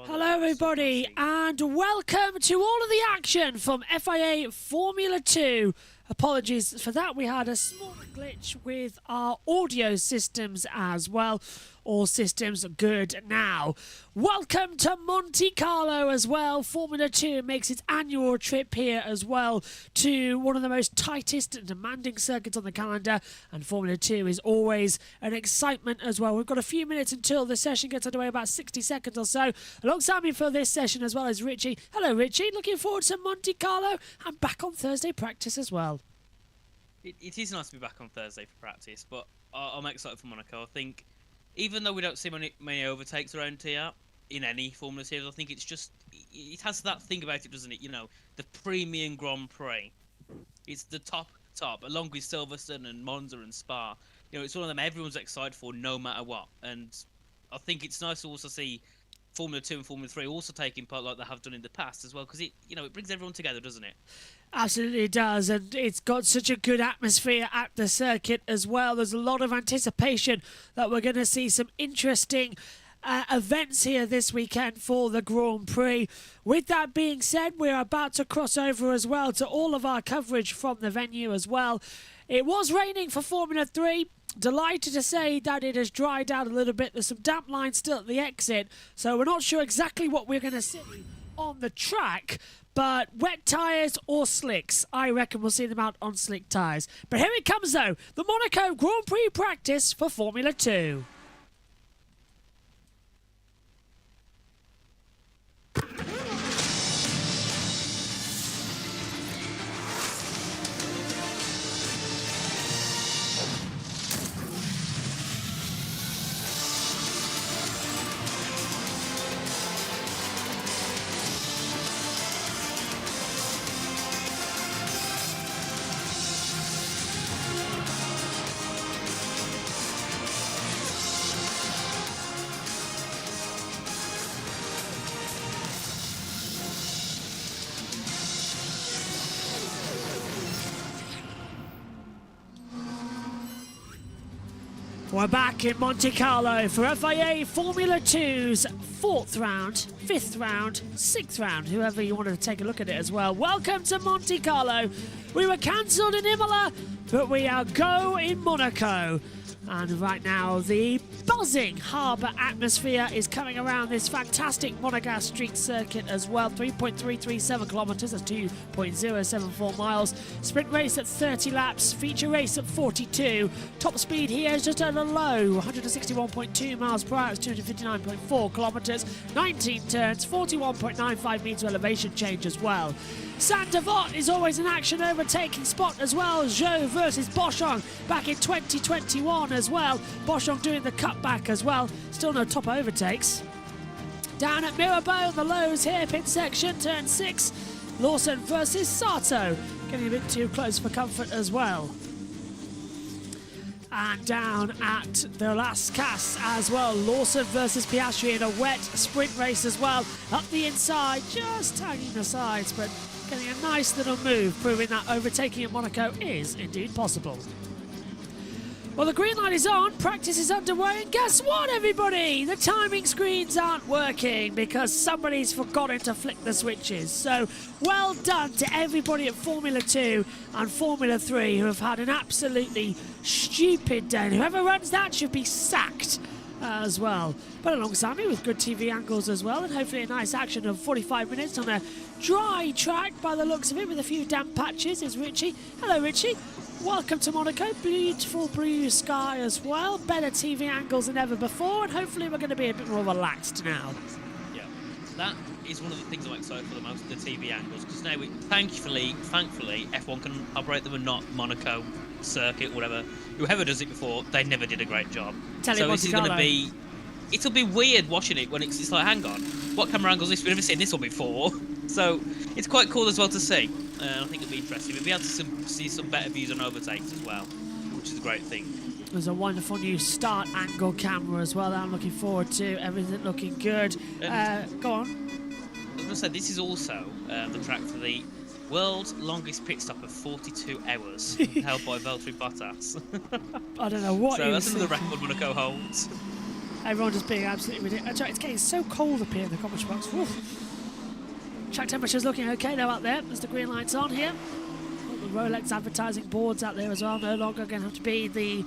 Hello everybody and welcome to all of the action from FIA Formula 2. Apologies for that, we had a small glitch with our audio systems as well. All systems good now. Welcome to Monte Carlo as well. Formula 2 makes its annual trip here as well to one of the most tightest and demanding circuits on the calendar, and Formula 2 is always an excitement as well. We've got a few minutes until the session gets underway, about 60 seconds or so. Alongside me for this session as well as Richie. Hello Richie, looking forward to Monte Carlo and back on Thursday practice as well. It is nice to be back on Thursday for practice, but I'm excited for Monaco. I think even though we don't see many overtakes around here in any Formula Series, I think it's just, it has that thing about it, doesn't it? You know, the premium Grand Prix. It's the top, along with Silverstone and Monza and Spa. You know, it's one of them everyone's excited for no matter what. And I think it's nice to also see Formula 2 and Formula 3 also taking part like they have done in the past as well, because it brings everyone together, doesn't it? Absolutely does, and it's got such a good atmosphere at the circuit as well. There's a lot of anticipation that we're going to see some interesting events here this weekend for the Grand Prix. With that being said, we're about to cross over as well to all of our coverage from the venue as well. It was raining for Formula 3. Delighted to say that it has dried out a little bit. There's some damp lines still at the exit, so we're not sure exactly what we're going to see on the track, but wet tyres or slicks, I reckon we'll see them out on slick tyres. But here it comes though, the Monaco Grand Prix practice for Formula 2. We're back in Monte Carlo for FIA Formula 2's 4th round, 5th round, 6th round, whoever you wanted to take a look at it as well. Welcome to Monte Carlo. We were cancelled in Imola, but we are go in Monaco. And right now, the buzzing harbour atmosphere is coming around this fantastic Monégasque street circuit as well. 3.337 kilometres, that's 2.074 miles. Sprint race at 30 laps, feature race at 42. Top speed here is just at a low, 161.2 miles per hour, it's 259.4 kilometres. 19 turns, 41.95 metre elevation change as well. Saint-Devote is always an action overtaking spot as well. Zhou versus Boschung back in 2021 as well. Boschung doing the cutback as well. Still no top overtakes. Down at Mirabeau, the lows here, pit section, turn 6. Lawson versus Sato. Getting a bit too close for comfort as well. And down at the Las Cas as well, Lawson versus Piastri in a wet sprint race as well. Up the inside, just tagging the sides, but getting a nice little move, proving that overtaking at Monaco is indeed possible. Well, the green light is on, practice is underway, and guess what, everybody? The timing screens aren't working because somebody's forgotten to flick the switches. So, well done to everybody at Formula 2 and Formula 3 who have had an absolutely stupid day. And whoever runs that should be sacked as well. But alongside me with good TV angles as well, and hopefully a nice action of 45 minutes on a dry track by the looks of it with a few damp patches is Richie. Hello, Richie. Welcome to Monaco. Beautiful blue sky as well. Better TV angles than ever before, and hopefully we're going to be a bit more relaxed now. Yeah, that is one of the things I'm excited for the most, the TV angles, because now, thankfully, F1 can operate them and not Monaco circuit, whatever, whoever does it before, they never did a great job. Tell So you this is going to be, it'll be weird watching it when it's like, hang on, what camera angles is this? We've never seen this one before. So it's quite cool as well to see. I think it'll be interesting. We'll be able to see some better views on overtakes as well, which is a great thing. There's a wonderful new start angle camera as well that I'm looking forward to. Everything looking good. Go on. I was going to say, this is also the track for the world's longest pit stop of 42 hours, held by Valtteri Bottas. I don't know what. So that's another record Monaco holds. Everyone just being absolutely ridiculous. It's getting so cold up here in the commentary box. Oof. Track temperature's looking okay though out there. There's the green lights on here. All the Rolex advertising boards out there as well. No longer going to have to be the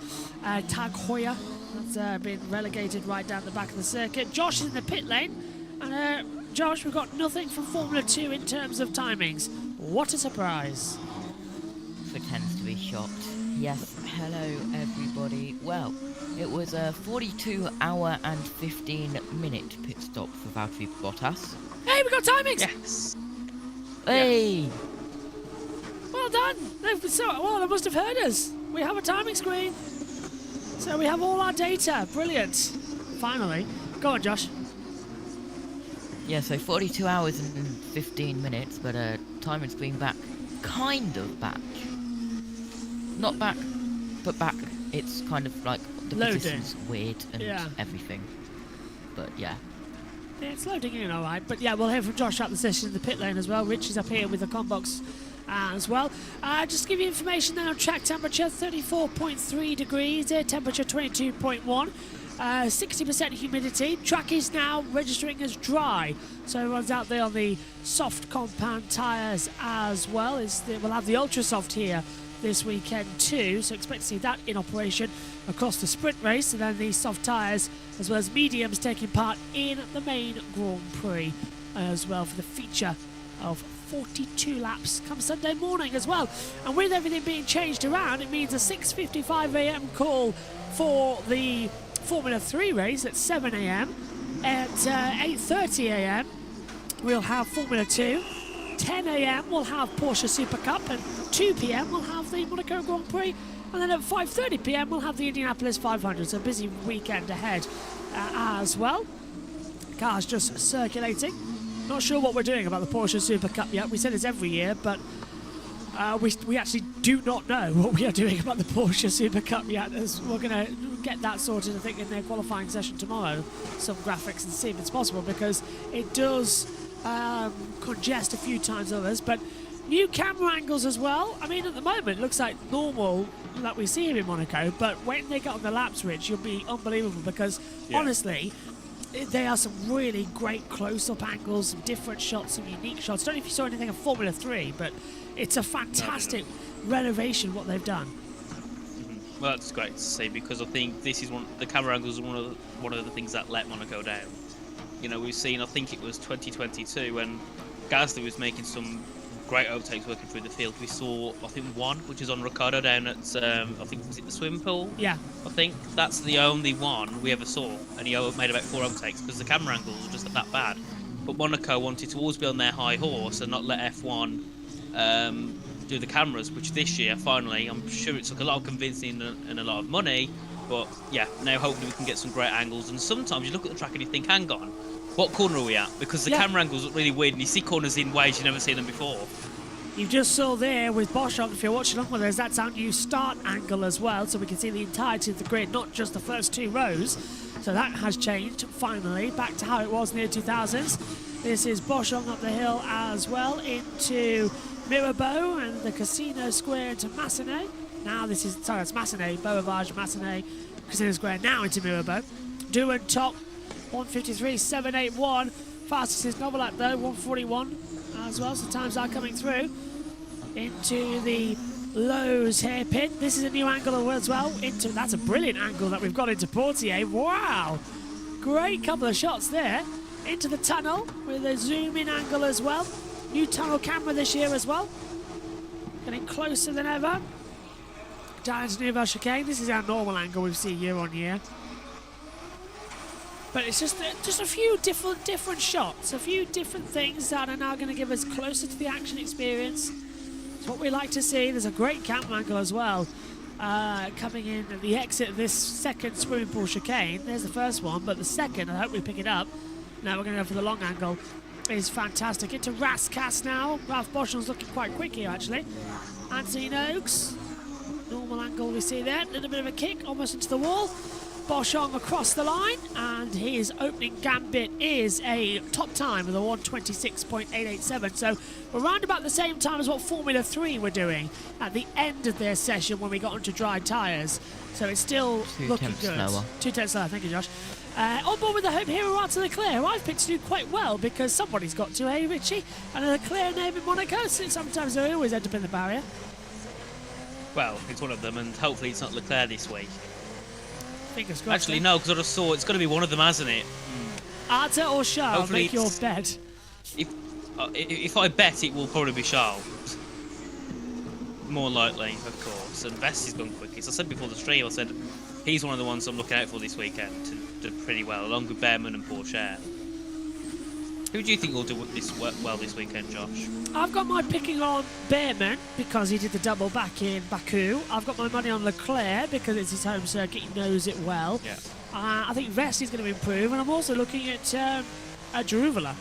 Tag Heuer. That's been relegated right down the back of the circuit. Josh is in the pit lane. And Josh, we've got nothing from Formula 2 in terms of timings. What a surprise. Pretends to be shocked. Yes, hello everybody. Well, it was a 42-hour and 15-minute pit stop for Valtteri Bottas. Hey, we got timings! Yes. Hey! Well done! Well, they must have heard us. We have a timing screen. So we have all our data. Brilliant. Finally. Go on, Josh. Yeah, so 42 hours and 15 minutes, but timing's been back. Kind of back. Not back, but back. It's kind of like the Loading. position's weird and everything. But yeah. Yeah, it's loading in all right. But yeah, we'll hear from Josh at the session in the pit lane as well. Rich is up here with the combox as well. Just to give you information now, track temperature 34.3 degrees, air temperature 22.1. 60% humidity. Track is now registering as dry, so everyone's out there on the soft compound tyres as well. We'll have the ultra soft here this weekend too, so expect to see that in operation across the sprint race, and then the soft tyres as well as mediums taking part in the main Grand Prix as well for the feature of 42 laps come Sunday morning as well. And with everything being changed around, it means a 6:55 a.m. call for the Formula 3 race at 7 a.m. At 8:30 a.m. we'll have Formula 2. 10 a.m. we'll have Porsche Super Cup, and 2 p.m. we'll have the Monaco Grand Prix, and then at 5:30 p.m. we'll have the Indianapolis 500. So a busy weekend ahead as well. Cars just circulating. Not sure what we're doing about the Porsche Super Cup yet. We say this every year, but we actually do not know what we are doing about the Porsche Super Cup yet, as we're going to get that sorted, I think, in their qualifying session tomorrow. Some graphics and see if it's possible, because it does congest a few times others. But new camera angles as well. I mean, at the moment, it looks like normal like we see here in Monaco, but when they get on the laps, Rich, you'll be unbelievable, because honestly, they are some really great close-up angles, some different shots, some unique shots. I don't know if you saw anything of Formula 3, but it's a fantastic renovation what they've done. Well, that's great to see, because I think this is the camera angles are one of the things that let Monaco down. You know, we've seen, I think it was 2022 when Gasly was making some great overtakes working through the field. We saw, I think, one, which is on Ricciardo down at, I think, was it the swimming pool? Yeah. I think that's the only one we ever saw, and he made about 4 overtakes because the camera angles were just that bad. But Monaco wanted to always be on their high horse and not let F1 do the cameras, which this year, finally, I'm sure it took a lot of convincing and a lot of money, but yeah, now hopefully we can get some great angles. And sometimes you look at the track and you think, hang on, what corner are we at? Because the camera angles look really weird, and you see corners in ways you've never seen them before. You just saw there with Bosch, if you're watching along with us, that's our new start angle as well, so we can see the entirety of the grid, not just the first 2 rows. So that has changed, finally, back to how it was in the 2000s. This is Boschung up the hill as well into Mirabeau and the Casino Square into Massenet. Now this is, sorry, it's Massenet, Beauvage, Massenet, Casino Square, now into Mirabeau. Doohan top, 153.781. Fastest is Novalak though, 141 as well, so times are coming through. Into the Lowe's hairpin. This is a new angle as well. That's a brilliant angle that we've got into Portier. Wow! Great couple of shots there. Into the tunnel with a zoom in angle as well. New tunnel camera this year as well. Getting closer than ever. Down into Nouvelle Chicane. This is our normal angle we see year on year. But it's just a few different shots, a few different things that are now going to give us closer to the action experience. It's what we like to see. There's a great camera angle as well coming in at the exit of this second swimming pool chicane. There's the first one, but the second, I hope we pick it up. Now we're going to go for the long angle. Is fantastic. Into Raskas now. Ralph Boschung's looking quite quick here, actually. Anthony Noakes. Normal angle we see there. A little bit of a kick, almost into the wall. Boschung across the line, and his opening gambit is a top time with a 1:26.887. So we're around about the same time as what Formula 3 were doing at the end of their session when we got onto dry tyres. So it's still looking good. 2/10 slower, thank you, Josh. On board with the Hope Hero Arthur Leclerc, who I've picked to do quite well because somebody's got to, hey Richie? And a Leclerc name in Monaco, so sometimes they always end up in the barrier. Well, it's one of them, and hopefully it's not Leclerc this week. Fingers crossed. Actually, no, because I just saw it's going to be one of them, hasn't it? Arthur or Charles, Hopefully make your it's- bet. If I bet, it will probably be Charles. More likely, of course. And Vest has gone quickest. I said before the stream, I said he's one of the ones I'm looking out for this weekend to do pretty well, along with Behrman and Pourchaire. Who do you think will do well this weekend, Josh? I've got my picking on Behrman because he did the double back in Baku. I've got my money on Leclerc because it's his home circuit, he knows it well. Yeah. I think Vest is going to improve, and I'm also looking at Jeruvala.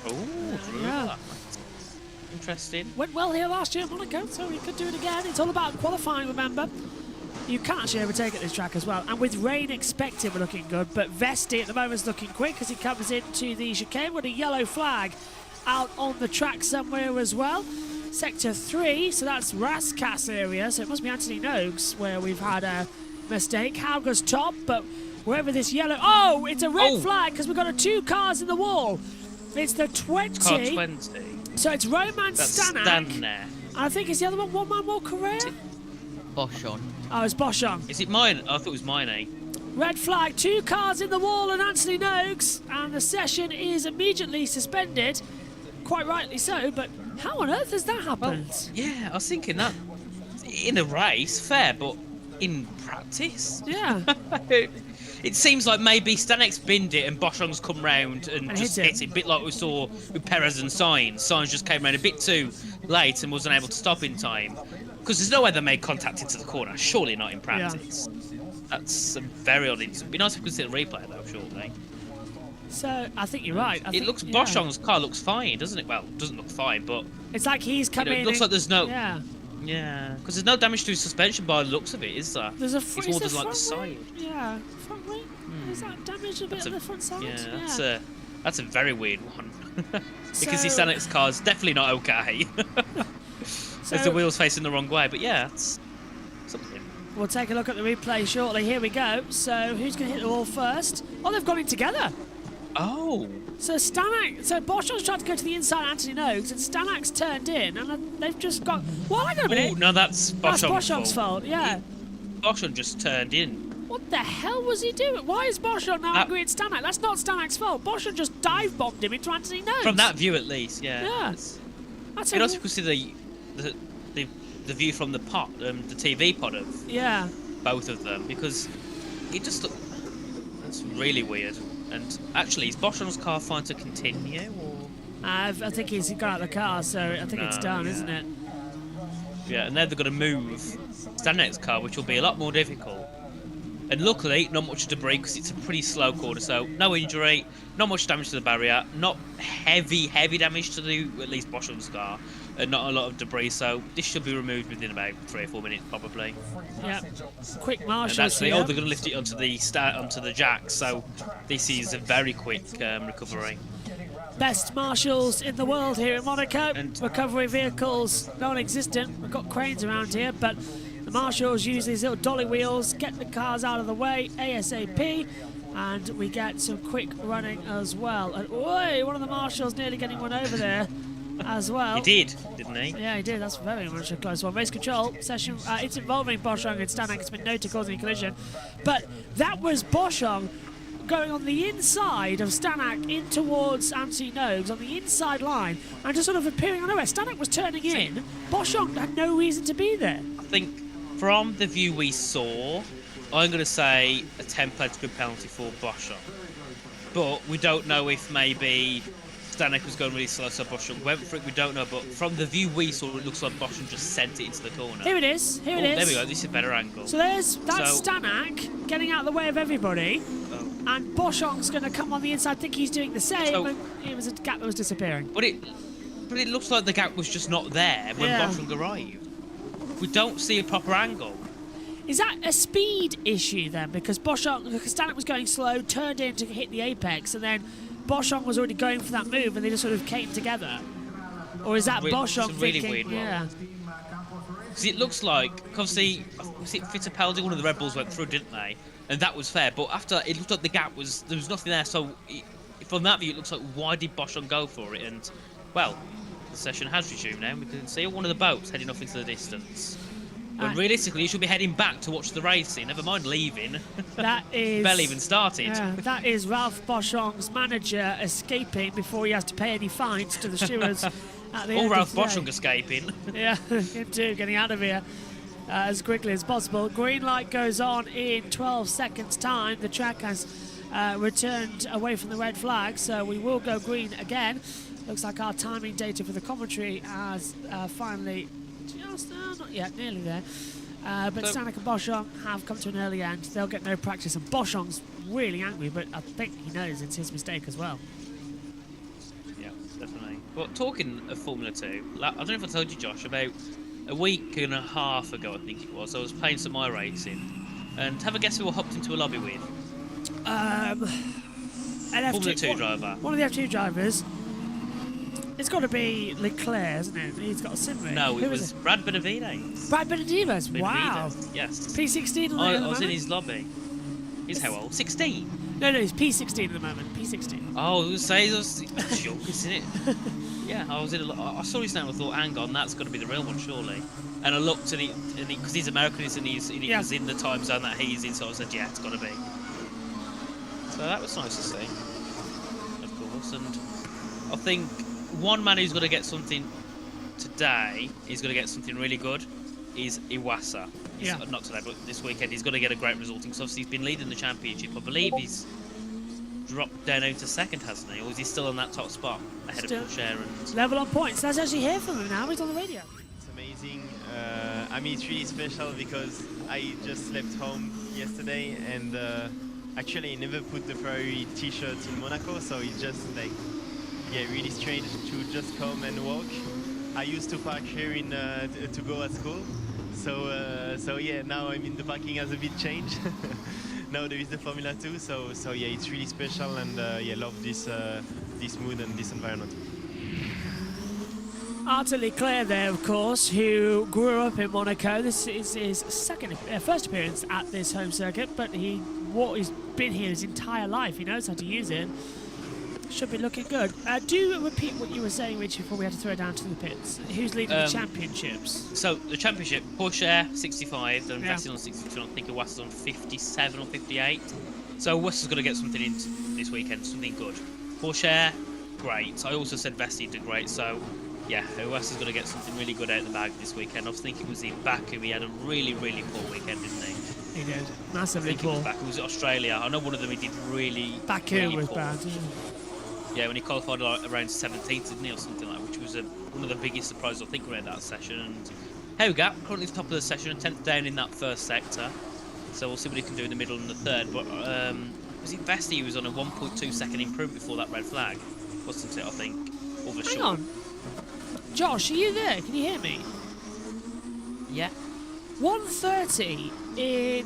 Oh, yeah. Interesting. Went well here last year at Monaco, so he could do it again. It's all about qualifying, remember. You can actually overtake at this track as well. And with rain expected, we're looking good. But Vesti at the moment is looking quick as he comes into the chicane with a yellow flag out on the track somewhere as well. Sector 3, so that's Raskas area. So it must be Anthony Noakes where we've had a mistake. Hauger's top, but wherever this yellow... Oh, it's a red flag because we've got 2 cars in the wall. It's the 20. Car 20. So it's Roman That's Stanek. Stan there. And I think it's the other one man more career. Boschung. Oh, it's Boschung. Is it mine? I thought it was mine, eh? Red flag, 2 cars in the wall and Anthony Noakes, and the session is immediately suspended. Quite rightly so, but how on earth has that happened? Yeah, I was thinking that in a race, fair, but in practice? Yeah. It seems like maybe Stanek's binned it and Boschung's come round and just hit hit it, a bit like we saw with Perez and Sainz. Sainz just came round a bit too late and wasn't able to stop in time. Because there's no way they made contact into the corner, surely not in practice. Yeah. That's a very odd incident. It'd be nice if we could see the replay though, surely. So, I think you're right. Boschung's car looks fine, doesn't it? Well, it doesn't look fine, but... It's like he's coming in. It looks like there's no... Yeah. Yeah, because there's no damage to his suspension by the looks of it, is there? There's a it's more than like the side. Wing? Yeah, front wing. Is that damage a bit on the front side? Yeah, that's a very weird one. Because his Stanek's car's definitely not okay. As the wheel's facing the wrong way, but yeah, it's something. We'll take a look at the replay shortly. Here we go. So who's going to hit the wall first? Oh, they've gone in together. Oh. So Boschung's tried to go to the inside Anthony Noakes, and Stanek's turned in, and they've just got... Well, I don't know. Oh, no, that's Boschung's fault, yeah. Boschung just turned in. What the hell was he doing? Why is Boschung now angry at Stanek? That's not Stanek's fault. Boschung just dive-bombed him into Anthony Noakes. From that view, at least, yeah. Yeah. That's also because see the view from the pod, the TV pod of both of them, because it just looked... That's really weird. And actually, is Boschung's car fine to continue, or...? I think he's got out of the car, so I think it's done, isn't it? Yeah, and then they're going to move Stanek's car, which will be a lot more difficult. And luckily, not much debris, because it's a pretty slow corner, so no injury, not much damage to the barrier, not heavy damage to at least Boschung's car, and not a lot of debris, so this should be removed within about 3 or 4 minutes, probably. Yeah, quick marshals actually, here. they're going to lift it onto the jack, so this is a very quick recovery. Best marshals in the world here in Monaco. And recovery vehicles non-existent. We've got cranes around here, but the marshals use these little dolly wheels, get the cars out of the way ASAP, and we get some quick running as well. And one of the marshals nearly getting one over there as well. He did, didn't he? Yeah, he did. That's very much a close one. Race control session. It's involving Boschung and Stanek. It's been noted causing a collision, but that was Boschung going on the inside of Stanek in towards Anthony Noakes on the inside line and just sort of appearing on nowhere. Stanek was turning in. Boschung had no reason to be there. I think from the view we saw, I'm going to say a 10 pledge good penalty for Boschung. But we don't know if maybe Stanek was going really slow, so Boschung went for it. We don't know, but from the view we saw, it looks like Boschung just sent it into the corner. Here it is. Here it is. There we go. This is a better angle. So that's Stanek getting out of the way of everybody, and Boschung's going to come on the inside. I think he's doing the same. So- and it was a gap that was disappearing. But it looks like the gap was just not there when Boschung arrived. We don't see a proper angle. Is that a speed issue then? Because Stanek was going slow, turned in to hit the apex, and then Boschung was already going for that move, and they just sort of came together. Or is that Boschung it's a really thinking? weird one. Yeah. Because it looks like, obviously, was it Fittipaldi, one of the Red Bulls went through, didn't they? And that was fair. But after, it looked like the gap was, there was nothing there. So from that view, it looks like, why did Boschung go for it? And, well, the session has resumed now. We can see one of the boats heading off into the distance. When realistically, you should be heading back to watch the racing. Never mind leaving. That is. Barely even started. Yeah, that is Ralph Boschung's manager escaping before he has to pay any fines to the stewards at the end Or of Ralph the day. Boschung escaping. Yeah, him too, getting out of here as quickly as possible. Green light goes on in 12 seconds' time. The track has returned away from the red flag, so we will go green again. Looks like our timing data for the commentary has finally just not yet, nearly there. But So- Stanek and Boschung have come to an early end. They'll get no practice, and Boschung's really angry, but I think he knows it's his mistake as well. Yeah, definitely. But talking of Formula 2, I don't know if I told you, Josh, about a week and a half ago, I think it was, I was playing some iRacing, and have a guess who I hopped into a lobby with? An Formula 2 driver. One of the F2 drivers. It's got to be Leclerc, isn't it? He's got a sim rig. No, Who it is was Brad Benavides. Brad Benavides. Wow. Benavides, yes. P16 at the I was moment? in his lobby. He's how old? 16? No, he's P16 at the moment. P16. Oh, I was saying, that's a joke, isn't it? Yeah, I was in I saw his name and I thought, hang on, that's got to be the real one, surely. And I looked and because he's American, and he Yeah. was in the time zone that he's in, so I said, yeah, it's got to be. So that was nice to see, of course. And I think one man who's going to get something today, he's going to get something really good, is Iwasa. Yeah. Not today, but this weekend, he's going to get a great result. Because obviously he's been leading the championship. I believe he's dropped down into second, hasn't he? Or is he still in that top spot ahead Still. of Porsche and... Level on points. Let's actually hear from him now. He's on the radio. It's amazing. I mean, it's really special because I just left home yesterday and actually I never put the Ferrari t-shirt in Monaco, so it's just like, yeah, really strange to just come and walk. I used to park here in to go at school, so yeah, now I mean the parking has a bit changed. Now there is the Formula 2, so yeah, it's really special, and yeah, love this this mood and this environment. Arthur Leclerc there, of course, who grew up in Monaco. This is his first appearance at this home circuit, but he's been here his entire life. He knows how to use it. Should be looking good. Do repeat what you were saying, Rich, before we had to throw it down to the pits. Who's leading the championships? So, the championship, Porsche 65, then Yeah. Vettel on 62, I think Iwasa's on 57 or 58. So Iwasa's going to get something in this weekend, something good. Porsche, great. I also said Vettel did great, so yeah, Iwasa's going to get something really good out of the bag this weekend. I was thinking it was in Baku, he had a really, really poor weekend, didn't he? He did. I Massively think it was poor. Baku, was it Australia? I know one of them he did really, Baku really was poor. bad. Yeah, when he qualified like around 17th, didn't he, or something like that, which was one of the biggest surprises I think around that session. And Hauga, currently top of the session, 10th down in that first sector. So we'll see what he can do in the middle and the third. But was it Vesti who was on a 1.2 second improvement before that red flag? Wasn't it, I think? Over Hang short. on. Josh, are you there? Can you hear me? Yeah. 1:30 in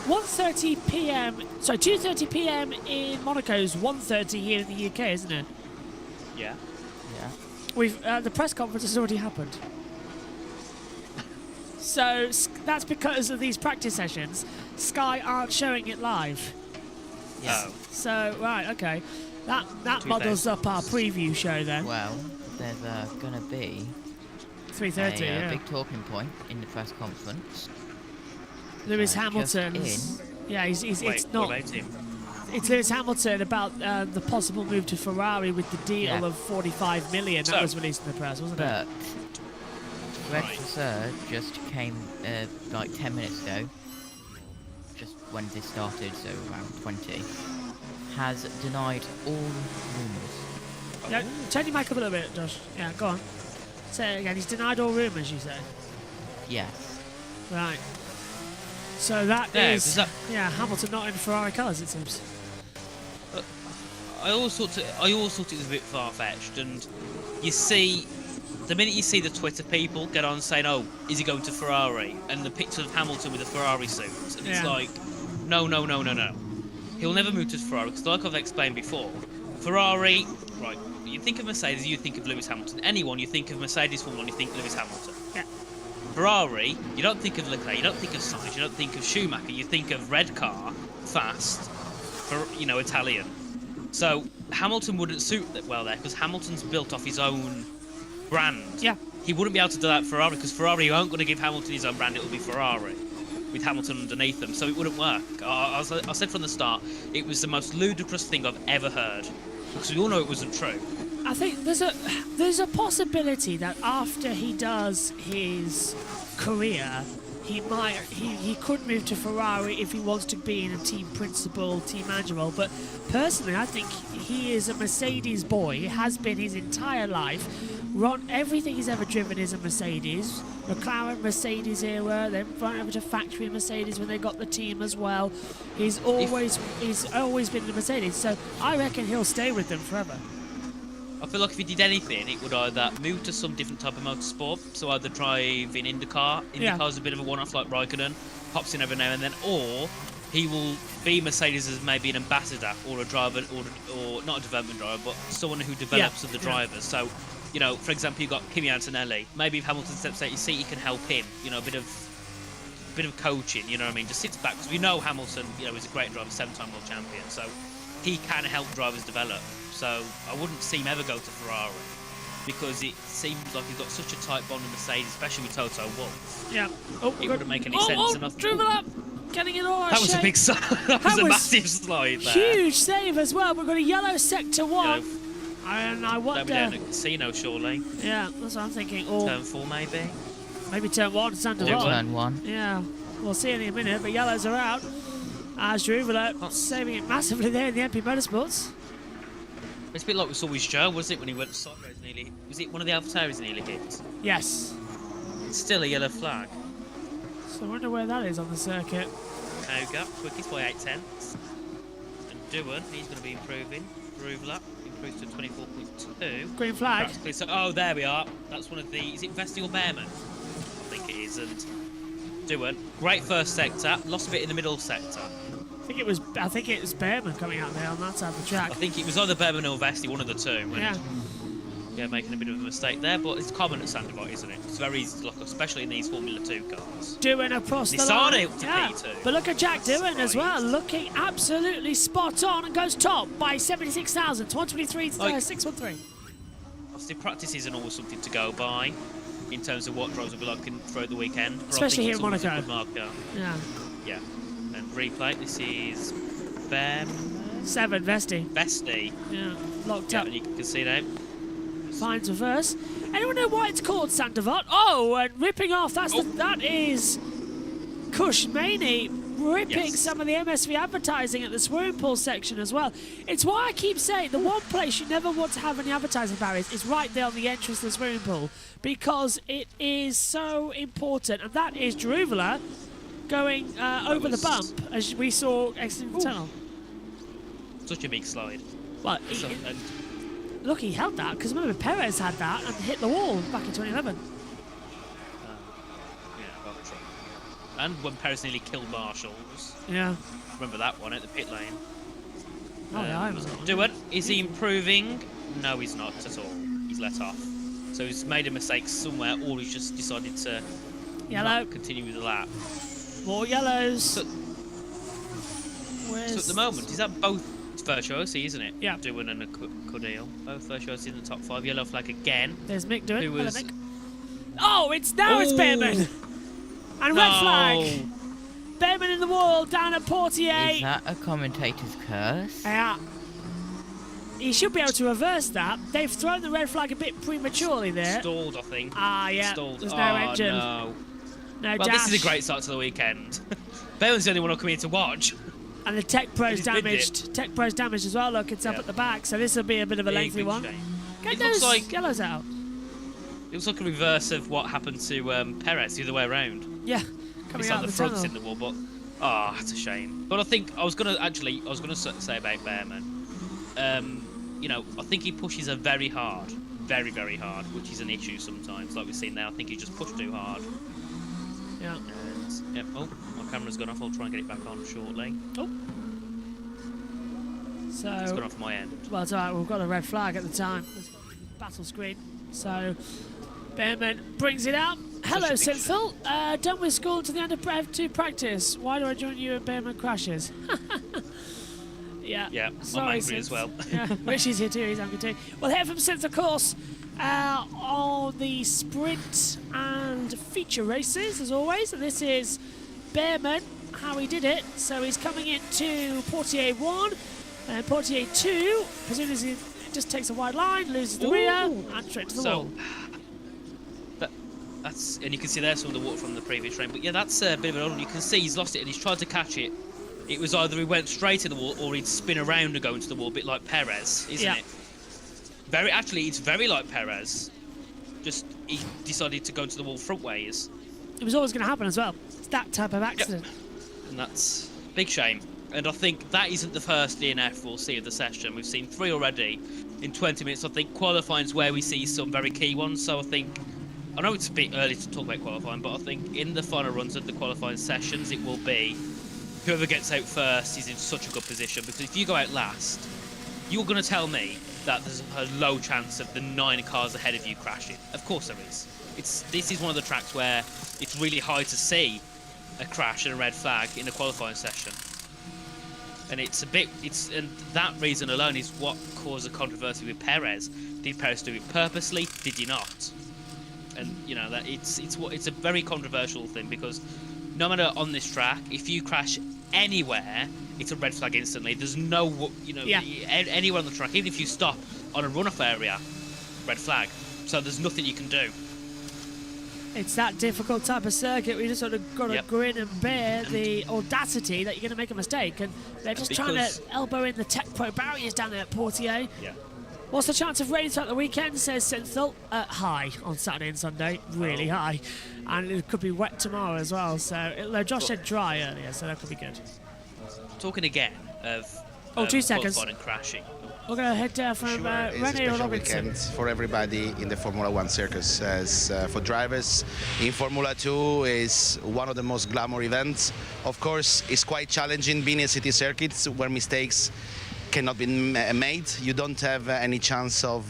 1:30 p.m. Sorry, 2:30 p.m. in Monaco's 1:30 here in the UK, isn't it? Yeah. Yeah. We've the press conference has already happened. So that's because of these practice sessions. Sky aren't showing it live. Yeah. Oh. So right, okay, that 2000. models up our preview show then. Well, there's gonna be 3:30. a Yeah. big talking point in the press conference. Lewis just Hamilton's. Yeah, he's Wait, it's what not. about him? It's Lewis Hamilton about the possible move to Ferrari with the deal Yeah. of 45 million that So- was released in the press, wasn't it? But Greg Right. Vasseur just came like 10 minutes ago, just when this started, so around 20, has denied all rumours. Yeah, turn your mic up a little bit, Josh. Yeah, go on. Say it again. He's denied all rumours, you say? Yes. Right. So that Yeah, is... does that- Yeah, Hamilton not in Ferrari colours, it seems. I always thought it was a bit far-fetched, and you see, the minute you see the Twitter people get on saying, "Oh, is he going to Ferrari?" and the picture of Hamilton with a Ferrari suit, and it's Yeah. like, no. He'll never move to Ferrari because, like I've explained before, Ferrari, right? You think of Mercedes, you think of Lewis Hamilton. Anyone, you think of Mercedes Formula 1, you think Lewis Hamilton. Yeah. Ferrari, you don't think of Leclerc, you don't think of Sainz, you don't think of Schumacher, you think of red car, fast, for Italian. So Hamilton wouldn't suit that well there because Hamilton's built off his own brand. Yeah. He wouldn't be able to do that at Ferrari because Ferrari aren't going to give Hamilton his own brand. It'll be Ferrari with Hamilton underneath them, so it wouldn't work. I said from the start, it was the most ludicrous thing I've ever heard because we all know it wasn't true. I think there's a possibility that after he does his career, he could move to Ferrari if he wants to be in a team principal, team manager role. But personally, I think he is a Mercedes boy. He has been his entire life. Everything he's ever driven is a Mercedes. McLaren Mercedes era, then went over to factory Mercedes when they got the team as well. He's always been in a Mercedes. So I reckon he'll stay with them forever. I feel like if he did anything, it would either move to some different type of motorsport, so either drive in IndyCar. IndyCar's a bit of a one-off like Raikkonen, pops in every now and then, or he will be Mercedes as maybe an ambassador or a driver, or not a development driver, but someone who develops other drivers. So, for example, you've got Kimi Antonelli. Maybe if Hamilton steps out your seat, he can help him. A bit of coaching. You know what I mean? Just sits back because we know Hamilton. Is a great driver, 7-time world champion. So he can help drivers develop. So I wouldn't see him ever go to Ferrari because it seems like he's got such a tight bond with Mercedes, especially with Toto Wolff. Yeah. It wouldn't make any sense. Oh, dribble up! Getting it all. That was a big slide. That was a massive slide there. Huge save as well. We've got a yellow sector 1. And I wonder... That'll be down at Casino, surely. Yeah, that's what I'm thinking. Turn 4, maybe? Maybe turn 1, Santa Turn 1. Yeah, we'll see in a minute, but yellows are out. As Druvela saving it massively there in the MP Motorsports. It's a bit like we saw with Joe, was it, when he went sideways nearly? Was it one of the AlphaTauris nearly hit? Yes. It's still a yellow flag. So I wonder where that is on the circuit. Koga, quickest by 8 tenths. And Doohan, he's going to be improving. Druvela improves to 24.2. Green flag. Practically, so, oh, there we are. That's one of the... Is it Vesti or Behrman? I think it is. And Doohan, great first sector. Lost a bit in the middle sector. I think it was Behrman coming out there on that side of the track. I think it was either Behrman or Vesti, one of the two. And, Yeah. making a bit of a mistake there, but it's common at Sandivot, isn't it? It's very easy to look, especially in these Formula 2 cars. Doohan across the Nissan line. out to P2. But look at Jack Doohan as well, looking absolutely spot on and goes top by 76,000 to 123,613. Obviously, practice isn't always something to go by in terms of what drives will be like throughout the weekend. But Especially here in I think it's always Monaco. a good marker. Yeah. Yeah. And replay, this is 7, Vesti. Vesti. Yeah, locked Yeah, up. and you can see that. Finds reverse. Anyone know why it's called Sandivot? Oh, and ripping off. That is Kush Maney ripping some of the MSV advertising at the swimming pool section as well. It's why I keep saying the one place you never want to have any advertising barriers is right there on the entrance to the swimming pool because it is so important. And that is Druvela going over the bump as we saw exiting the tunnel. Such a big slide. Well, look, he held that because remember Perez had that and hit the wall back in 2011. Well, true. And when Perez nearly killed Marshalls. Yeah. Remember that one at the pit lane? Oh, yeah, I remember. Do it. Is he improving? No, he's not at all. He's let off. So he's made a mistake somewhere, or he's just decided to Yellow. not continue with the lap. More yellows. So at the moment, is that both Virtuosi, isn't it? Yeah. Doohan and a Cordeal. Both Virtuosi in the top 5. Yellow flag again. There's Mick doing. Who was... Oh, it's Behrman. And red flag. Behrman in the wall down at Portier. Is that a commentator's curse? Yeah. He should be able to reverse that. They've thrown the red flag a bit prematurely there. Stalled, I think. Ah, yeah. Stalled. There's no engine. No. No Well, dash. this is a great start to the weekend. Behrman's the only one who'll come here to watch. And the Tech Pro's He's binned damaged. Tech Pro's damaged as well. Look, it's up Yeah. at the back. So this will be a bit of a lengthy Big one. shame. Get It looks those like- yellows out. It looks like a reverse of what happened to Perez the other way around. Yeah, coming It's out like the of the front's tunnel. in the wall, but it's a shame. But I think I was gonna say about Bearman. You know, I think he pushes her very hard, very very hard, which is an issue sometimes. Like we've seen there, I think he just pushed too hard. Yeah. And, yep. Oh, my camera's gone off. I'll try and get it back on shortly. It's gone So, off my end. well, it's alright. We've got a red flag at the time. Battle screen. So, Bearman brings it out. Hello, a big Synthil. Done with school to the end of F2 practice. Why do I join you when Bearman crashes? Yeah. Yeah, I'm Sorry, angry as Synth. well. Yeah, Richie's here too. He's angry too. We'll hear from Synth, of course, on the sprint and feature races, as always. And this is Bearman, how he did it. So he's coming into Portier 1 and Portier 2. As soon as he just takes a wide line, loses the rear, and straight to the wall. That's, and you can see there's some of the water from the previous train. But yeah, that's a bit of an odd one. You can see he's lost it and he's tried to catch it. It was either he went straight in the wall or he'd spin around and go into the wall, a bit like Perez, isn't Yeah. it? It's very like Perez. Just he decided to go into the wall front ways, It was always going to happen as well. It's that type of accident. and that's a big shame. And I think that isn't the first DNF we'll see of the session. We've seen 3 already in 20 minutes. I think qualifying's where we see some very key ones. So I know it's a bit early to talk about qualifying, but I think in the final runs of the qualifying sessions, it will be whoever gets out first is in such a good position, because if you go out last, you're going to tell me that there's a low chance of the 9 cars ahead of you crashing. Of course there is. This is one of the tracks where it's really hard to see a crash and a red flag in a qualifying session. And and that reason alone is what caused the controversy with Perez. Did Perez do it purposely? Did he not? And you know that it's a very controversial thing, because no matter on this track, if you crash anywhere, it's a red flag instantly. There's no, anywhere on the track, even if you stop on a runoff area, red flag. So there's nothing you can do. It's that difficult type of circuit where you just sort of got to Yep. grin and bear the audacity that you're going to make a mistake. And they're just trying to Because- elbow in the Tech Pro barriers down there at Portier. Yeah. What's the chance of rain throughout the weekend, says Synthil? High on Saturday and Sunday, really high. And it could be wet tomorrow as well. So Josh said dry earlier, so that could be good. Talking again of 2 seconds. qualifying and crashing. We're going to head down from Sure, it's a René special Robinson. weekend for everybody in the Formula One circus. As for drivers in Formula 2 is one of the most glamour events. Of course, it's quite challenging being in city circuits where mistakes cannot be made. You don't have any chance of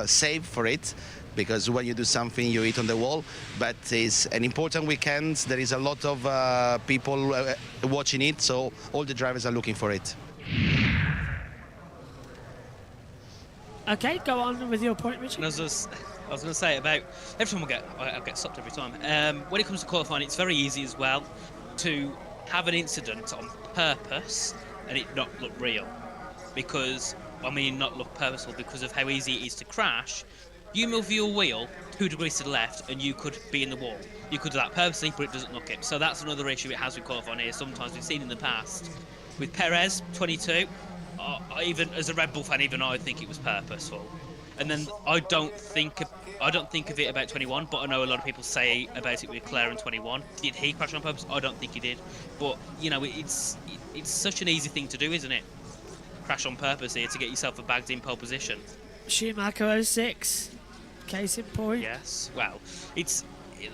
save for it, because when you do something you hit on the wall. But it's an important weekend. There is a lot of people watching it, so all the drivers are looking for it. Okay, go on with your point, Richard. And I was going to say about every time I get stopped every time. When it comes to qualifying, it's very easy as well to have an incident on purpose and it not look real, because not look purposeful because of how easy it is to crash. You move your wheel 2 degrees to the left and you could be in the wall. You could do that purposely, but it doesn't look it. So that's another issue it has with qualifying here. Sometimes we've seen in the past with Perez 22. Even as a Red Bull fan, even I think it was purposeful. And then I don't think of it about 21, but I know a lot of people say about it with Leclerc in 21. Did he crash on purpose? I don't think he did. But it's such an easy thing to do, isn't it? Crash on purpose here to get yourself a bagged in pole position. Schumacher 06, case in point. Yes. Well,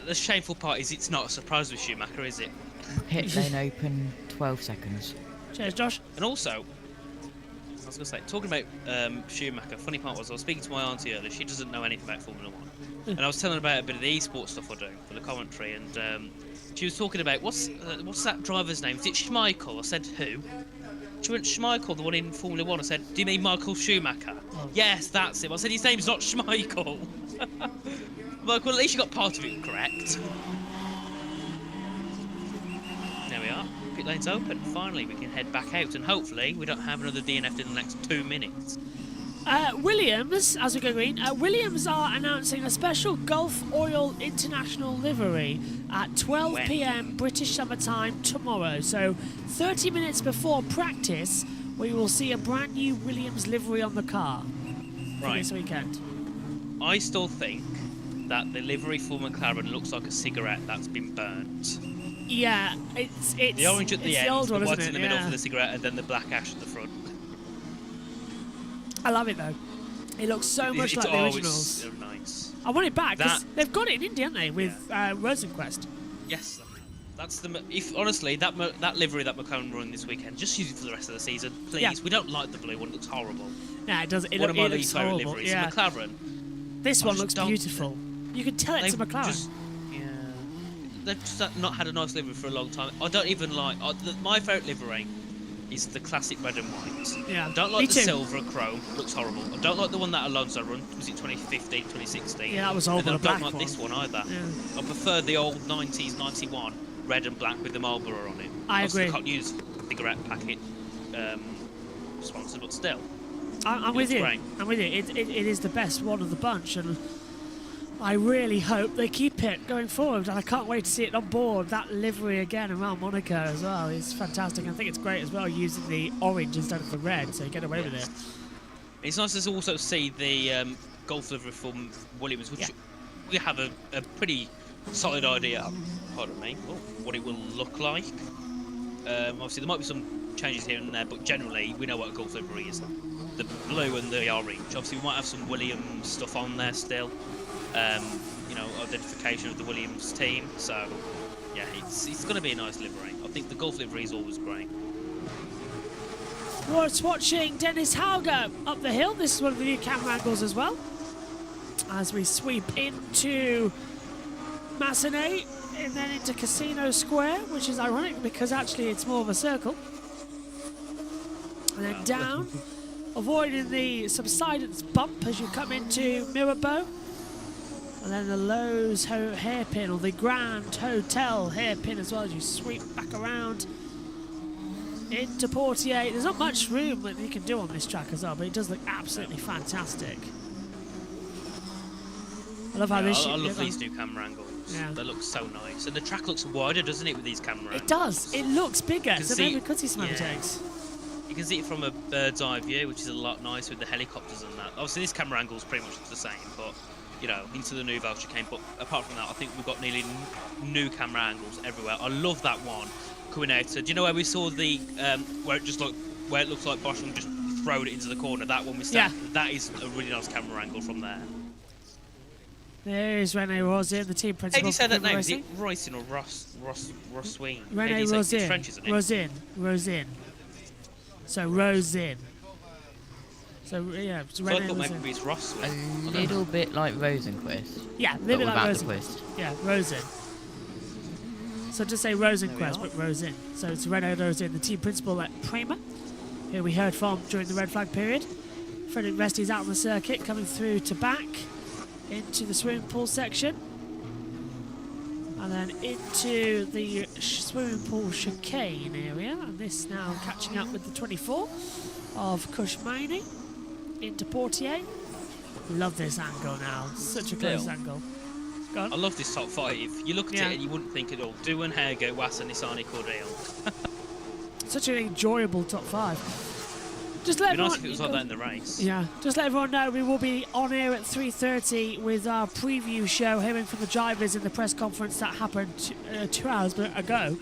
the shameful part is it's not a surprise with Schumacher, is it? Pit lane open, 12 seconds. Cheers, Josh. And also, I was going to say, talking about Schumacher, funny part was I was speaking to my auntie earlier. She doesn't know anything about Formula 1. And I was telling her about a bit of the esports stuff I do for the commentary. And she was talking about, what's that driver's name? Is it Schmeichel? I said, who? She went, Schmeichel, the one in Formula 1. I said, do you mean Michael Schumacher? Oh. Yes, that's him. I said, his name's not Schmeichel. Michael, at least you got part of it correct. There we are. Pit lane's open. Finally, we can head back out, and hopefully we don't have another DNF in the next 2 minutes. Williams, as we go green, Williams are announcing a special Gulf Oil International livery at 12 When? p.m. British Summer Time tomorrow. So 30 minutes before practice, we will see a brand new Williams livery on the car for Right. this weekend. I still think that the livery for McLaren looks like a cigarette that's been burnt. Yeah, it's The orange at the it's end, the old one, white isn't in it? the middle Yeah. for the cigarette, and then the black ash at the front. I love it though. It looks so much like the originals. It's so nice. I want it back because That- they've got it in India, haven't they, with Rosenquist? Yes, that's the. If honestly, that livery that McLaren run this weekend, just use it for the rest of the season, please. Yeah. We don't like the blue one; it looks horrible. Yeah, it does. It, One of my it looks least favourite horrible. liveries. Yeah. McLaren. This I one just looks don't- beautiful. You can tell it's a They've McLaren. just- yeah, they've just not had a nice livery for a long time. I don't even like. My favourite livery is the classic red and white. Yeah, I don't me like the too. silver chrome. Looks horrible. I don't like the one that Alonso run. Was it 2015, 2016? Yeah, that was And horrible, then I the don't black like this one. one either. Yeah. I prefer the old 90s, 91 red and black with the Marlboro on it. I Obviously, agree. can't use cigarette packet sponsor, but still. I'm It with looks you. great. I'm with you. It is the best one of the bunch, and I really hope they keep it going forward. And I can't wait to see it on board, that livery again around Monaco as well. It's fantastic. I think it's great as well using the orange instead of the red, so you get away with it. It's nice to also see the Golf livery from Williams, which Yeah. we have a pretty solid idea, pardon me, what it will look like. Obviously, there might be some changes here and there, but generally, we know what a Golf livery is. The blue and the orange. Obviously, we might have some Williams stuff on there still. Identification of the Williams team. So, yeah, it's going to be a nice livery. I think the Golf livery is always great. We're watching Dennis Hauger up the hill. This is one of the new camera angles as well. As we sweep into Massenet and then into Casino Square, which is ironic because actually it's more of a circle. And then down, avoiding the subsidence bump as you come into Mirabeau. And then the Lowe's hairpin, or the Grand Hotel hairpin as well, as you sweep back around into Portier. There's not much room that you can do on this track as well, but it does look absolutely fantastic. I love how this. I love these new camera angles. Yeah. They look so nice, and the track looks wider, doesn't it, with these camera angles? It does. It looks bigger. can So see- maybe we could see some yeah. overtakes. You can see it from a bird's eye view, which is a lot nicer with the helicopters and that. Obviously, this camera angle is pretty much the same, but into the new Valtra came. But apart from that, I think we've got nearly new camera angles everywhere. I love that one coming out. So, do you know where we saw the where it looks like Boschman just throwed it into the corner? That one we Yeah. that is a really nice camera angle from there. There's Rene Rosin, the team How principal. do you say for that Puma name? Is Racing. it Royson or Rossween? Rene Rosin. It's French, isn't it? Rosin. So Rosin. So yeah, it's So I Rene thought Rosin. maybe it's Rosswing. A little bit like Rosenquist. Yeah, a But little bit like without the Rosin. twist. Yeah, Rosin. So just say Rosenquist, are. but Rosin. So it's Rene Rosin, the team principal at Prima, who we heard from during the red flag period. Frederick Vesti's out on the circuit, coming through to back into the swimming pool section. And then into the swimming pool chicane area. And this now catching up with the 24 of Cushmani into Portier. Love this angle now. Such a close Still. angle. Go on. I love this top five. You look at Yeah. it and you wouldn't think at all. Doohan, Hager, Wassa, Nissani, Cordell. Such an enjoyable top five. Just let It'd be nice everyone, if it was like that in the race. yeah, just let everyone know we will be on air at 3:30 with our preview show, hearing from the drivers in the press conference that happened 2 hours ago.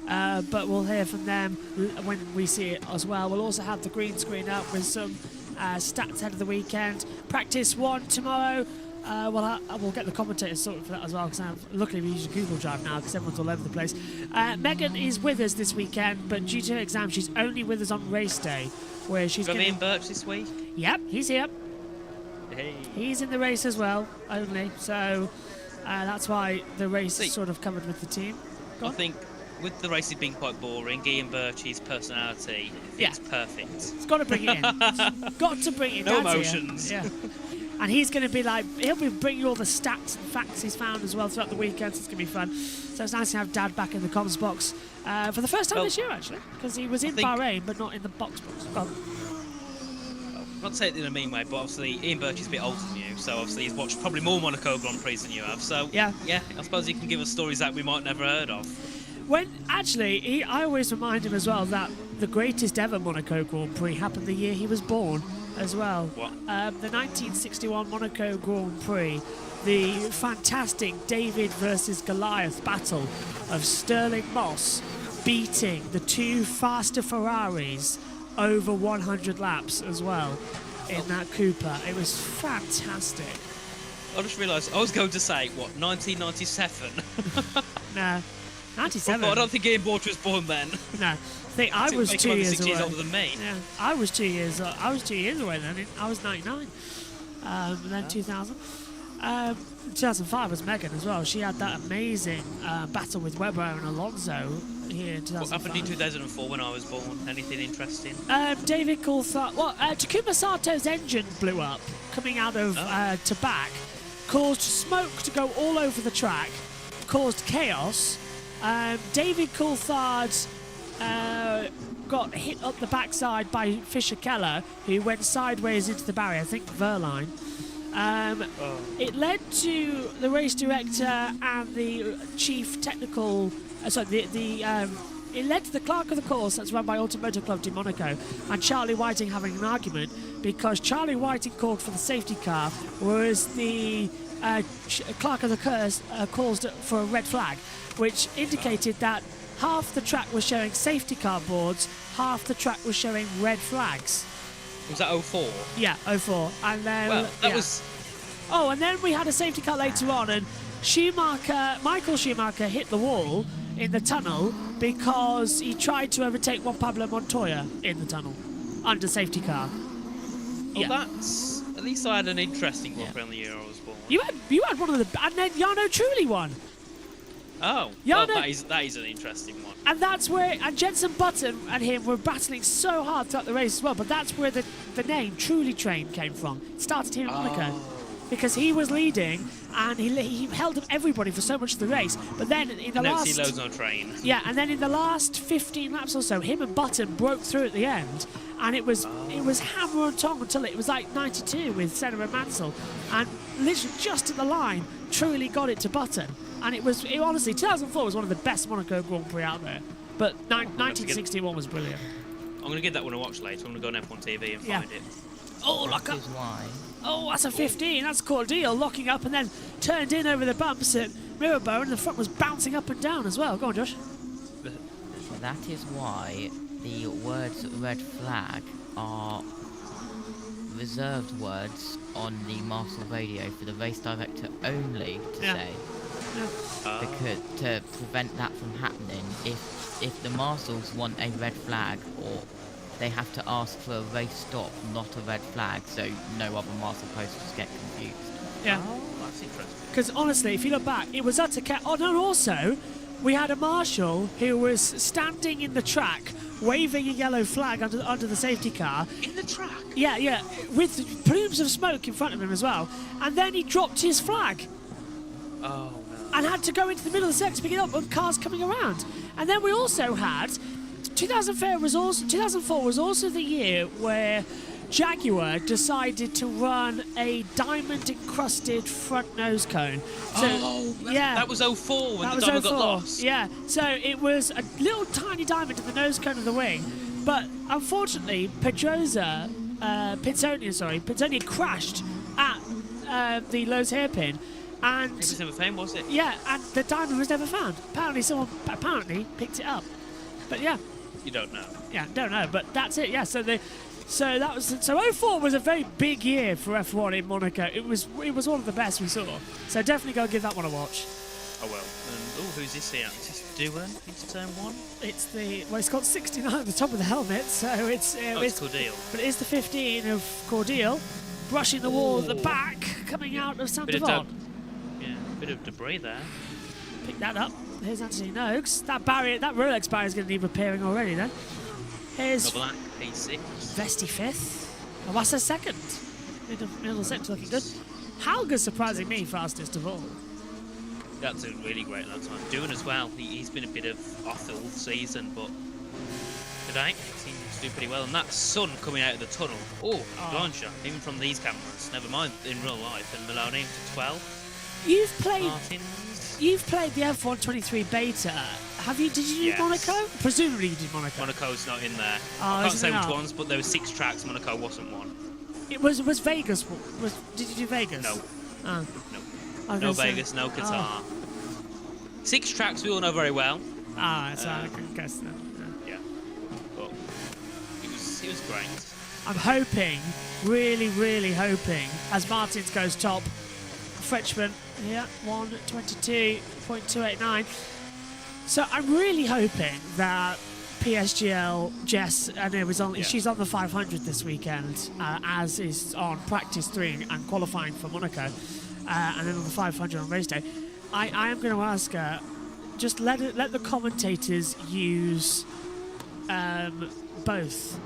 But we'll hear from them when we see it as well. We'll also have the green screen up with some stats ahead of the weekend. Practice 1 tomorrow. We'll get the commentators sorted for that as well, because luckily we use Google Drive now because everyone's all over the place. Megan is with us this weekend, but due to her exam, she's only with us on race day, where she's Got going me in Birch this week. Yep, he's here. Hey. He's in the race as well, only. So that's why the race See. is sort of covered with the team. Go I on. think with the races being quite boring, Guillaume Birchie's personality Yeah. is perfect. It's got to bring it in. It's got to bring it in. No Dad's here. emotions. Yeah. And he's going to be like, he'll be bringing you all the stats and facts he's found as well throughout the weekend, so it's going to be fun. So it's nice to have Dad back in the comms box for the first time Well, this year, actually, because he was in think- Bahrain, but not in the box. Go on. not to say it in a mean way, but obviously Ian Birch is a bit older than you, so obviously he's watched probably more Monaco Grand Prix than you have. So Yeah. I suppose he can give us stories that we might never heard of. When actually, I always remind him as well that the greatest ever Monaco Grand Prix happened the year he was born as well. What? The 1961 Monaco Grand Prix, the fantastic David versus Goliath battle of Stirling Moss beating the two faster Ferraris over 100 laps as well in that Cooper. It was fantastic. I just realised I was going to say, what, 1997? No, I 97. don't think Ian Birch was born then. No, I think I was 2 years 6 away. years older than me. Yeah, I was 2 years. I was 2 years away then. I was 99. And then 2000. 2005 was Megan as well. She had that amazing battle with Webber and Alonso here in 2005. What happened in 2004 when I was born? Anything interesting? David Coulthard. Well, Takuma Sato's engine blew up coming out of Tabac, caused smoke to go all over the track, caused chaos. David Coulthard got hit up the backside by Fisher Keller, who went sideways into the barrier, I think Verline. It led to the race director and the chief technical. It led to the clerk of the course that's run by Automotive Club de Monaco and Charlie Whiting having an argument because Charlie Whiting called for the safety car, whereas the clerk of the course caused for a red flag, which indicated that half the track was showing safety car boards, half the track was showing red flags. Was that 04? Yeah, 04. And then Well, that yeah. was... Oh, and then we had a safety car later on, and Michael Schumacher hit the wall in the tunnel because he tried to overtake Juan Pablo Montoya in the tunnel under safety car. Well, Yeah. that's... At least I had an interesting one Yeah. around the year I was born. You had one of the, and then Jarno Trulli won, Oh, Yeah, well, no- that is an interesting one. and that's where Jensen Button and him were battling so hard throughout the race as well. But that's where the name Trulli Train came from. It started here in Monaco. Because he was leading and he held up everybody for so much of the race. But then in the Never last... see loads on a train. Yeah, and then in the last 15 laps or so, him and Button broke through at the end, and it was hammer and tong until it was like 92 with Senna and Mansell, and literally just at the line, truly got it to Button, and honestly, 2004 was one of the best Monaco Grand Prix out there, but 1961 was brilliant. I'm going to give that one a watch later. I'm going to go on F1 TV and Yeah. find it. Oh, That lock up! is why. Oh, that's a 15. That's Cordial locking up and then turned in over the bumps at Mirabone, and the front was bouncing up and down as well. Go on, Josh. That is why the words red flag are reserved words on the Marshall radio for the race director only to Yeah. say. Yeah. Because to prevent that from happening, if the marshals want a red flag, or they have to ask for a race stop, not a red flag, so no other marshal posters get confused. Yeah. Oh, that's interesting. Because honestly, if you look back, it was utter chaos. Oh, no, also, we had a marshal who was standing in the track waving a yellow flag under the safety car. In the track? Yeah, with plumes of smoke in front of him as well. And then he dropped his flag Oh, no. and had to go into the middle of the circuit to pick it up with cars coming around. And then we also had 2004 was also the year where Jaguar decided to run a diamond-encrusted front nose cone. So, That was 04 when that the was diamond got 04. lost. Yeah, so it was a little tiny diamond in the nose cone of the wing, but unfortunately, Pedrosa, Pinzoni crashed at the Lowe's hairpin, It was and never fame, was it? yeah, and the diamond was never found. Apparently, someone picked it up, but yeah, You don't know. don't know, but that's it. Yeah, so 04 was a very big year for F1 in Monaco. It was one of the best we saw. So definitely go give that one a watch. Oh, well. And, who's this here? Is this Doohan into turn 1? It's got 69 at the top of the helmet, so it's It's Cordial. but it is the 15 of Cordial brushing the wall at the back, coming out of Santa Bit of Von. Yeah, bit of debris there. Pick that up. Here's Anthony Noakes. That Rolex barrier is going to need repairing already. Then here's Black P6. Vesti 5th. Awasa 2nd. Middle sector looking good. Halga's surprising me fastest of all. That's doing really great that time. Doohan as well. He's been a bit of off all season, but today it seems doing pretty well. And that sun coming out of the tunnel. Oh, blanche, even from these cameras. Never mind in real life. And Maloney to 12. You've played Martins. You've played the F123 beta. Have you? Did you do Yes. Monaco? Presumably you did Monaco. Monaco's not in there. Oh, I can't isn't say it which not? ones, but there were 6 tracks. Monaco wasn't one. It was Vegas. Did you do Vegas? No. Oh. No. I was No gonna say- Vegas, no Qatar. Oh. 6 tracks we all know very well. Ah, so I can guess that. Yeah. Yeah. But it was great. I'm hoping, really hoping, as Martins goes top, Frenchman, yeah, 1:22.289. So I'm really hoping that PSGL, Jess, I know she's on the 500 this weekend, as is on practice 3 and qualifying for Monaco, and then on the 500 on race day. I am going to ask her, just let the commentators use both,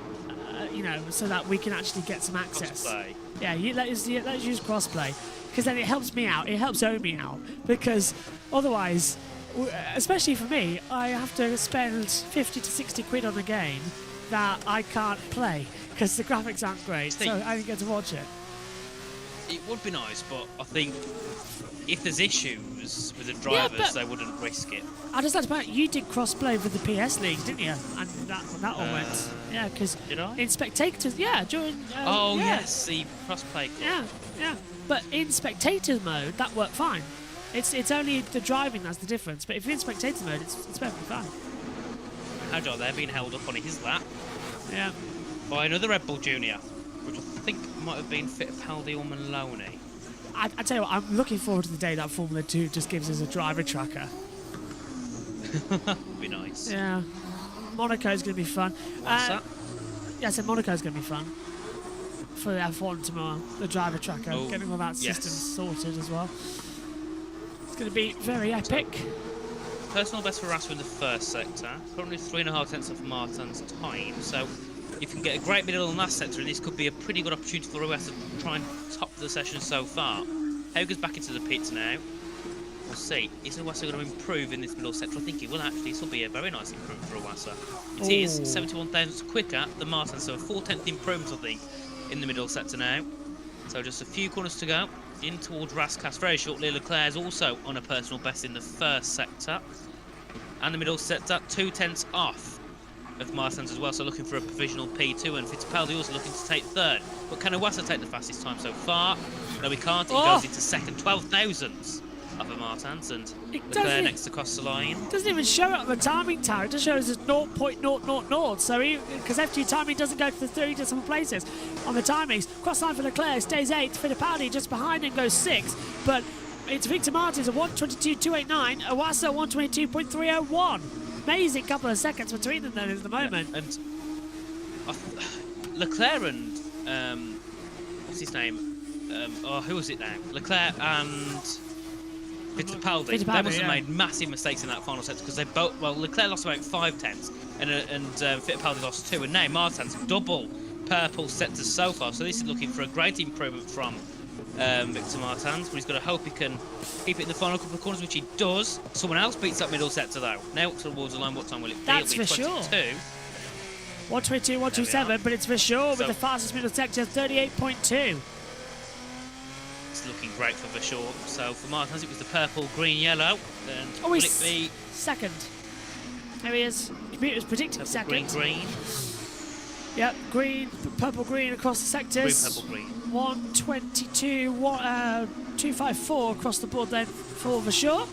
so that we can actually get some access. Crossplay. Yeah, let's use crossplay, because then it helps me out. It helps Omi out, because otherwise, especially for me, I have to spend 50 to 60 quid on a game that I can't play because the graphics aren't great, so I don't get to watch it. It would be nice, but I think if there's issues with the drivers, but- they wouldn't risk it. I just like to point out, you did crossplay with the PS League, didn't you? And that all went. Yeah, because Did I? in spectators, yeah, during. Oh yeah. yes, the crossplay. Yeah. But in spectator mode, that worked fine. It's only the driving that's the difference. But if you're in spectator mode, it's perfectly fine. Hadjar there being held up on his lap Yeah. by another Red Bull Junior, which I think might have been Fittipaldi or Maloney. I tell you what, I'm looking forward to the day that Formula 2 just gives us a driver tracker. Would be nice. Yeah. Monaco's going to be fun. What's that? Yeah, I said Monaco's going to be fun. For the F1 tomorrow, the driver tracker, Oh, getting all that yes. system sorted as well. It's going to be very epic. Personal best for Rasser in the first sector. Currently 3.5 tenths of Martin's time. So if you can get a great middle in that sector, this could be a pretty good opportunity for Ruas to try and top the session so far. Hogan's back into the pits now. We'll see. Is Iwasa going to improve in this middle sector? I think he will actually. This will be a very nice improvement for Iwasa. It is Ooh. 71 thousandths quicker than Martin, so a 4/10th improvement, I think, in the middle sector now. So just a few corners to go. In towards Raskas very shortly. Leclerc's also on a personal best in the first sector. And the middle sector, 2 tenths off of Martin's as well, so looking for a provisional P2, and Fittipaldi also looking to take third. But can Iwasa take the fastest time so far? No, he can't. He goes into second, 12 thousandths of a Martins, and It Leclerc doesn't- next across the line. Doesn't even show it on the timing tower. It just shows as 0.000. So because FG timing doesn't go to the 30 decimal places on the timings. Cross line for Leclerc stays 8th. Fittipaldi just behind him goes 6th. But it's Victor Martins at 1:22.289. Iwasa 1:22.301. Amazing couple of seconds between them then at the moment. And Leclerc and what's his name? Who was it now? Leclerc and Fittipaldi. They Fittipaldi, must have yeah. made massive mistakes in that final sector because they both. Well, Leclerc lost about 5 tenths, and Fittipaldi lost 2, and now Martin's double purple sectors so far. So this is looking for a great improvement from Victor Martins, but he's got to hope he can keep it in the final couple of corners, which he does. Someone else beats that middle sector though. Now up towards the line. What time will it be? That's It'll be for sure. 22. 1:22, 1:27, but it's for sure with So- the fastest middle sector, 38.2. It's looking great for Vasseur. So for Martins, it was the purple, green, yellow. Then Oh, will he's it be second. There he is. Computer's predicting purple, second. green, green? Yep, green, purple, green across the sectors. Green, purple, green. 1:22.254 across the board then for Vasseur.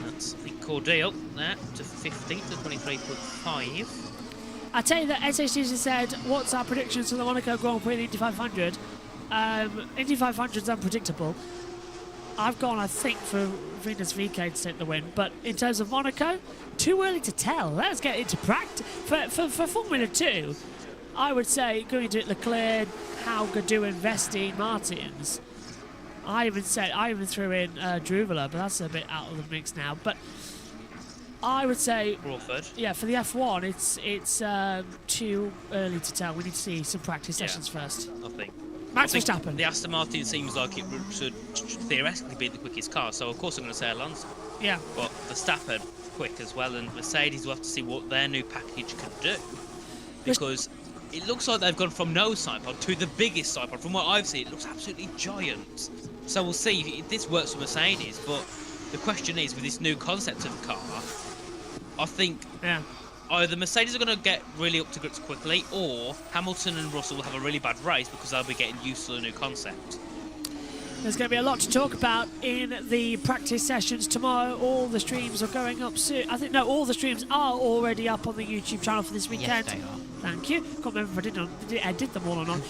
That's, I think, Cordial there to 15 to 23.5. I tell you that SHG just said, what's our predictions for the Monaco Grand Prix in the Indy 500? Indy 500 is unpredictable. I've gone, I think, for Venus VK to take the win, but in terms of Monaco, too early to tell. Let's get into practice. For Formula 2, I would say going to Leclerc, Hauger, and Vesti, Martins. I even threw in Druvela, but that's a bit out of the mix now. But I would say, Crawford. yeah, for the F1, it's too early to tell. We need to see some practice Yeah. sessions first. I think. Max I think Verstappen. The Aston Martin seems like it should theoretically be the quickest car, so of course I'm going to say Alonso. Yeah. But Verstappen quick as well, and Mercedes will have to see what their new package can do. because it looks like they've gone from no side pod to the biggest side pod. From what I've seen, it looks absolutely giant. So we'll see if this works for Mercedes. But the question is, with this new concept of car, I think either Mercedes are going to get really up to grips quickly, or Hamilton and Russell will have a really bad race because they'll be getting used to the new concept. There's going to be a lot to talk about in the practice sessions tomorrow. All the streams are going up soon. I think, no, all the streams are already up on the YouTube channel for this weekend. Yes, they are. Thank you. Can't remember if I did them all or not.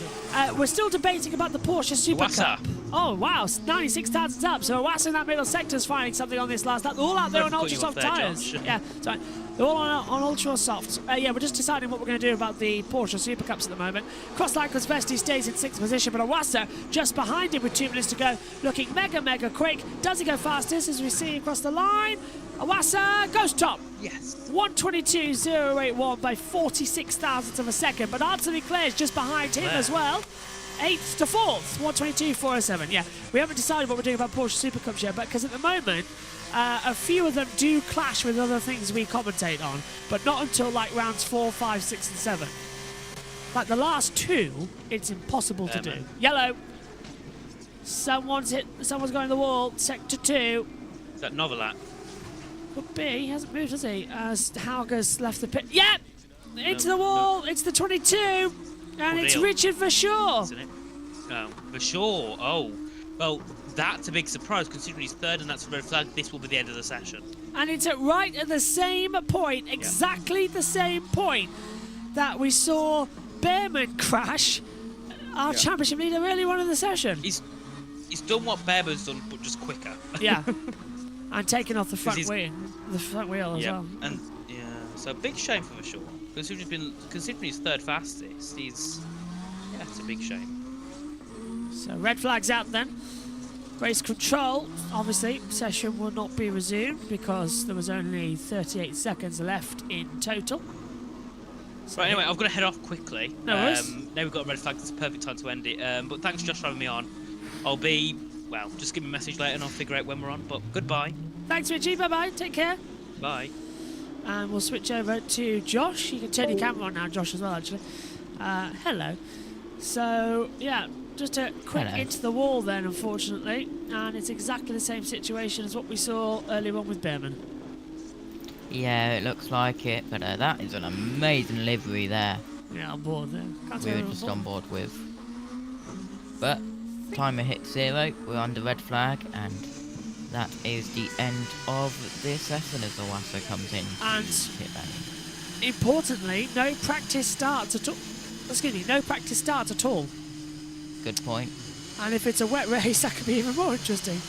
We're still debating about the Porsche Super Iwasa. Cup. Oh, wow. 96,000 up. So Iwasa in that middle sector is finding something on this last lap. They're all out there on Sorry for ultra cutting soft you off there, tyres. Josh. Yeah, sorry. They're all on ultra soft. Yeah, we're just deciding what we're going to do about the Porsche Super Cups at the moment. Crossline because Vesti stays in 6th position, but Iwasa just behind him with 2 minutes to go, looking mega quick. Does he go fastest as we see across the line? Iwasa goes top. Yes. 122.081 by 46 thousandths of a second, but Anthony Claire's just behind him as well. 8th to 4th, 122.407. Yeah, we haven't decided what we're doing about Porsche Super Cups yet, but because at the moment, a few of them do clash with other things we commentate on, but not until like rounds 4, 5, 6, and 7. Like the last 2, it's impossible to do. Yellow. Someone's going the wall. Sector 2. Is that Novelat? Could be. He hasn't moved, has he? As Hauger's left the pit. Yep! Into the wall. It's the 22. And it's Deal. Richard Verschoor. Isn't it? Oh, for sure. Oh, well, that's a big surprise considering he's third and that's a red flag. This will be the end of the session. And it's right at the same point, exactly the same point that we saw Behrman crash. Our championship leader really won in the session. He's done what Behrman's done, but just quicker. Yeah. And taking off the front he's- wheel as well. And so big shame for Verschoor. Considering he's third fastest, it's a big shame. So red flag's out then. Race control. Obviously, session will not be resumed because there was only 38 seconds left in total. So Right, anyway, I've got to head off quickly. No worries. Now we've got a red flag, it's a perfect time to end it. But thanks, Josh, for having me on. I'll be, just give me a message later and I'll figure out when we're on. But goodbye. Thanks, Richie. Bye-bye. Take care. Bye. And we'll switch over to Josh. You can turn your camera on now, Josh, as well, actually. Hello. So, yeah, just a quick Hello. into the wall then, unfortunately. And it's exactly the same situation as what we saw earlier on with Behrman. Yeah, it looks like it, but that is an amazing livery there. Yeah, on board there. Can't We say were we're just on on board with. But timer hit 0, we're under red flag, and that is the end of this session as Iwasa comes in. And Hit that. importantly, no practice starts at all. Excuse me, no practice starts at all. Good point. And if it's a wet race, that could be even more interesting.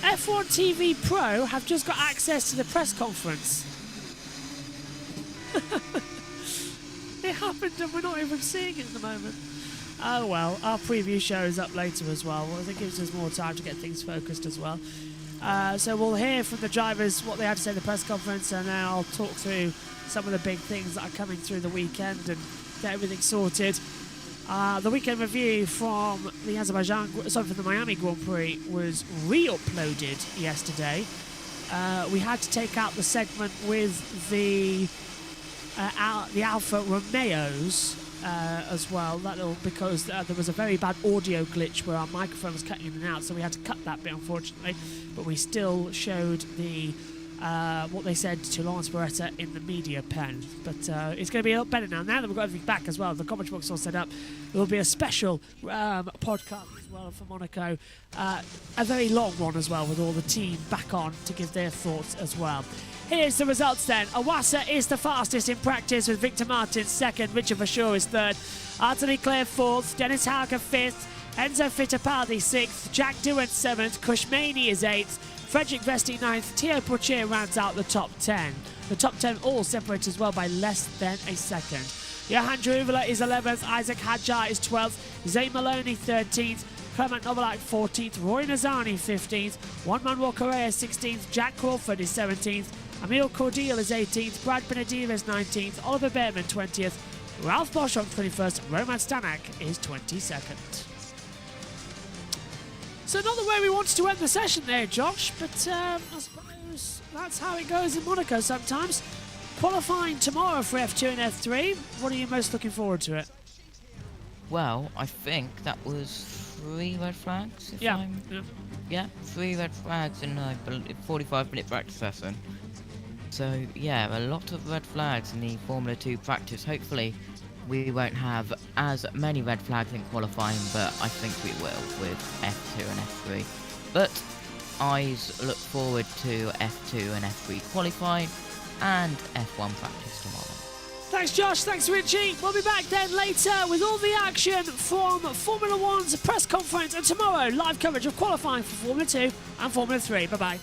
F1 TV Pro have just got access to the press conference. It happened and we're not even seeing it at the moment. Oh well, our preview show is up later as well. Well, that gives us more time to get things focused as well. So we'll hear from the drivers what they had to say at the press conference, and then I'll talk through some of the big things that are coming through the weekend and get everything sorted. The weekend review from the from the Miami Grand Prix was re-uploaded yesterday. We had to take out the segment with the Alfa Romeos as well, because there was a very bad audio glitch where our microphone was cutting in and out, so we had to cut that bit, unfortunately. But we still showed the what they said to Lawrence Beretta in the media pen. But it's going to be a lot better now. Now that we've got everything back as well, the commentary box all set up, there will be a special podcast as well for Monaco. A very long one as well, with all the team back on to give their thoughts as well. Here's the results then. Iwasa is the fastest in practice with Victor Martin second, Richard Verschoor is third, Anthony Claire fourth, Dennis Hauger fifth, Enzo Fittipaldi sixth, Jack Doohan seventh, Kushmani is eighth, Frederick Vesti 9th, Theo Pourchaire rounds out the top 10. The top 10 all separate as well by less than a second. Johan Druvela is 11th, Isaac Hadjar is 12th, Zay Maloney 13th, Clement Novelak 14th, Roy Nazani 15th, Juan Manuel Correa 16th, Jack Crawford is 17th, Emil Cordial is 18th, Brad Benadir is 19th, Oliver Behrman 20th, Ralph Bosch on 21st, Roman Stanek is 22nd. So not the way we wanted to end the session there, Josh, but I suppose that's how it goes in Monaco sometimes. Qualifying tomorrow for F2 and F3. What are you most looking forward to it? Well, I think that was 3 red flags. If Yeah. I'm... Yeah. Yeah, 3 red flags in a 45-minute practice session. So yeah, a lot of red flags in the Formula 2 practice. Hopefully we won't have as many red flags in qualifying, but I think we will with F2 and F3. But I look forward to F2 and F3 qualifying and F1 practice tomorrow. Thanks, Josh. Thanks, Richie. We'll be back then later with all the action from Formula 1's press conference, and tomorrow live coverage of qualifying for Formula 2 and Formula 3. Bye-bye.